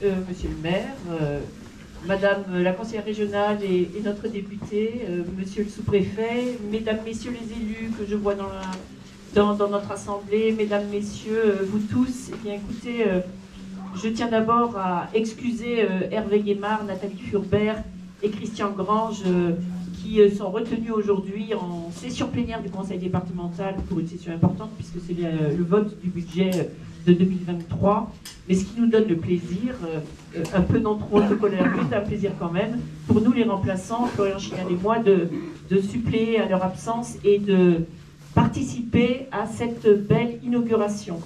Monsieur le maire, Madame la conseillère régionale et notre député, Monsieur le sous-préfet, Mesdames, Messieurs les élus que je vois dans notre assemblée, Mesdames, Messieurs, vous tous, eh bien écoutez, je tiens d'abord à excuser Hervé Guémard, Nathalie Furbert et Christian Grange qui sont retenus aujourd'hui en session plénière du conseil départemental pour une session importante puisque c'est le vote du budget de 2023. Mais ce qui nous donne le plaisir, un peu non trop de colère, mais un plaisir quand même, pour nous les remplaçants, Florian Chignal et moi, de suppléer à leur absence et de participer à cette belle inauguration.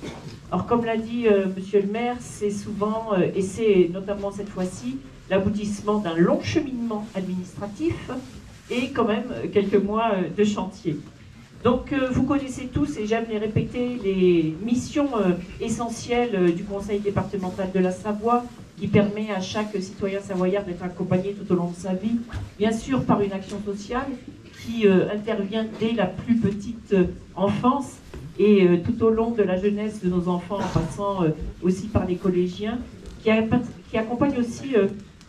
Alors comme l'a dit Monsieur le maire, c'est souvent, et c'est notamment cette fois-ci, l'aboutissement d'un long cheminement administratif et quand même quelques mois de chantier. Donc vous connaissez tous, et j'aime les répéter, les missions essentielles du conseil départemental de la Savoie, qui permet à chaque citoyen savoyard d'être accompagné tout au long de sa vie, bien sûr par une action sociale qui intervient dès la plus petite enfance et tout au long de la jeunesse de nos enfants, en passant aussi par les collégiens, qui accompagne aussi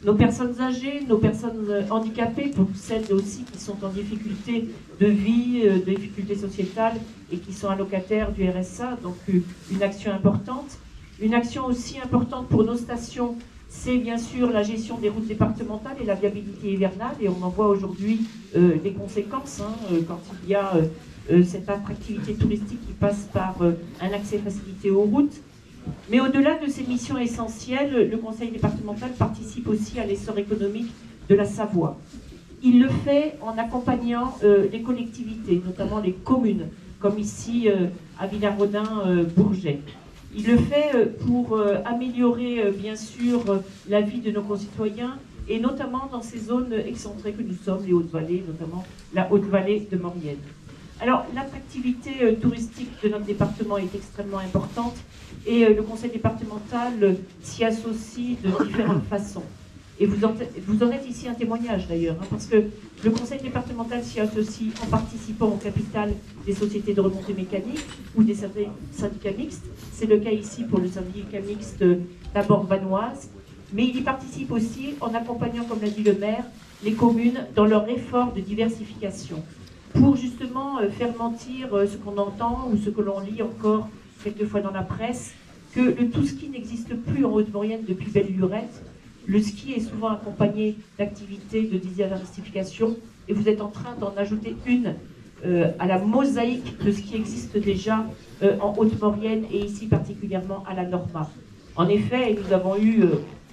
nos personnes âgées, nos personnes handicapées, pour celles aussi qui sont en difficulté de vie, de difficultés sociétales et qui sont allocataires du RSA, donc une action importante. Une action aussi importante pour nos stations, c'est bien sûr la gestion des routes départementales et la viabilité hivernale, et on en voit aujourd'hui les conséquences quand il y a cette attractivité touristique qui passe par un accès facilité aux routes. Mais au-delà de ces missions essentielles, le conseil départemental participe aussi à l'essor économique de la Savoie. Il le fait en accompagnant les collectivités, notamment les communes, comme ici à Villarodin-Bourget. Il le fait pour améliorer bien sûr la vie de nos concitoyens, et notamment dans ces zones excentrées que nous sommes, les Hautes-Vallées, notamment la Haute-Vallée de Maurienne. Alors, l'attractivité touristique de notre département est extrêmement importante et le conseil départemental s'y associe de différentes façons. Et vous en êtes ici un témoignage d'ailleurs, parce que le conseil départemental s'y associe en participant au capital des sociétés de remontée mécanique ou des syndicats mixtes. C'est le cas ici pour le syndicat mixte d'abord vanoise, mais il y participe aussi en accompagnant, comme l'a dit le maire, les communes dans leur effort de diversification, pour justement faire mentir ce qu'on entend ou ce que l'on lit encore quelquefois dans la presse, que le tout-ski n'existe plus en Haute-Maurienne depuis belle lurette. Le ski est souvent accompagné d'activités de diversification, et vous êtes en train d'en ajouter une à la mosaïque de ce qui existe déjà en Haute-Maurienne et ici particulièrement à la Norma. En effet, nous avons eu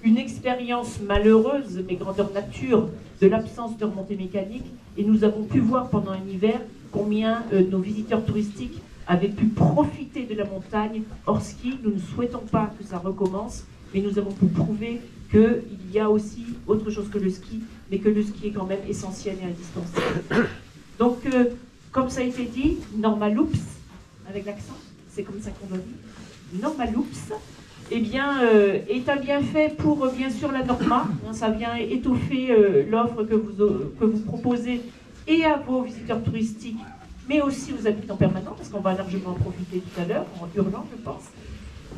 une expérience malheureuse, mais grandeur nature, de l'absence de remontée mécanique, et nous avons pu voir pendant un hiver combien nos visiteurs touristiques avaient pu profiter de la montagne hors ski. Nous ne souhaitons pas que ça recommence, mais nous avons pu prouver qu'il y a aussi autre chose que le ski, mais que le ski est quand même essentiel et indispensable. Donc, comme ça a été dit, Normaloups, avec l'accent, c'est comme ça qu'on doit dire, Normaloups, eh bien, est un bienfait pour, bien sûr, la Norma. Ça vient étoffer l'offre que vous proposez et à vos visiteurs touristiques, mais aussi aux habitants permanents, parce qu'on va largement en profiter tout à l'heure, en hurlant, je pense.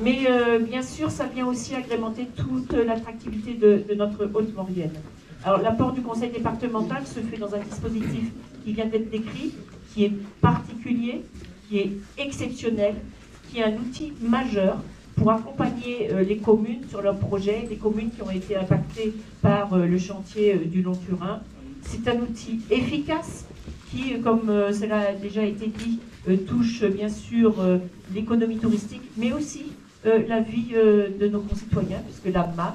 Mais bien sûr, ça vient aussi agrémenter toute l'attractivité de notre Haute-Maurienne. Alors, l'apport du conseil départemental se fait dans un dispositif qui vient d'être décrit, qui est particulier, qui est exceptionnel, qui est un outil majeur pour accompagner les communes sur leurs projets, les communes qui ont été impactées par le chantier du Long-Turin. C'est un outil efficace qui, comme cela a déjà été dit, touche bien sûr l'économie touristique, mais aussi la vie de nos concitoyens, puisque la MAM,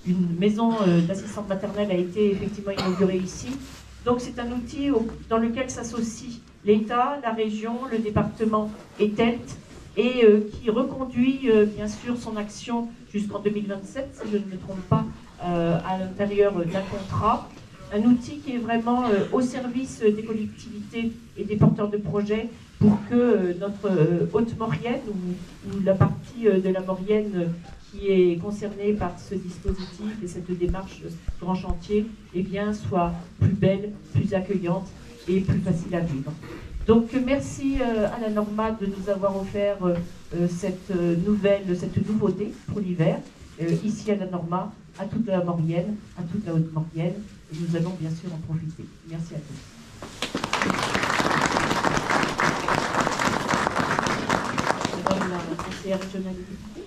une maison d'assistante maternelle, a été effectivement inaugurée ici. Donc c'est un outil dans lequel s'associent l'État, la région, le département et TELT, et qui reconduit bien sûr son action jusqu'en 2027, si je ne me trompe pas, à l'intérieur d'un contrat. Un outil qui est vraiment au service des collectivités et des porteurs de projets pour que notre Haute-Maurienne, ou la partie de la Maurienne qui est concernée par ce dispositif et cette démarche grand chantier, eh bien, soit plus belle, plus accueillante et plus facile à vivre. Donc merci à la Norma de nous avoir offert cette nouveauté pour l'hiver. ici à la Norma, à toute la Maurienne, à toute la Haute-Maurienne, et nous allons bien sûr en profiter. Merci à tous. Madame la conseillère régionale des députés.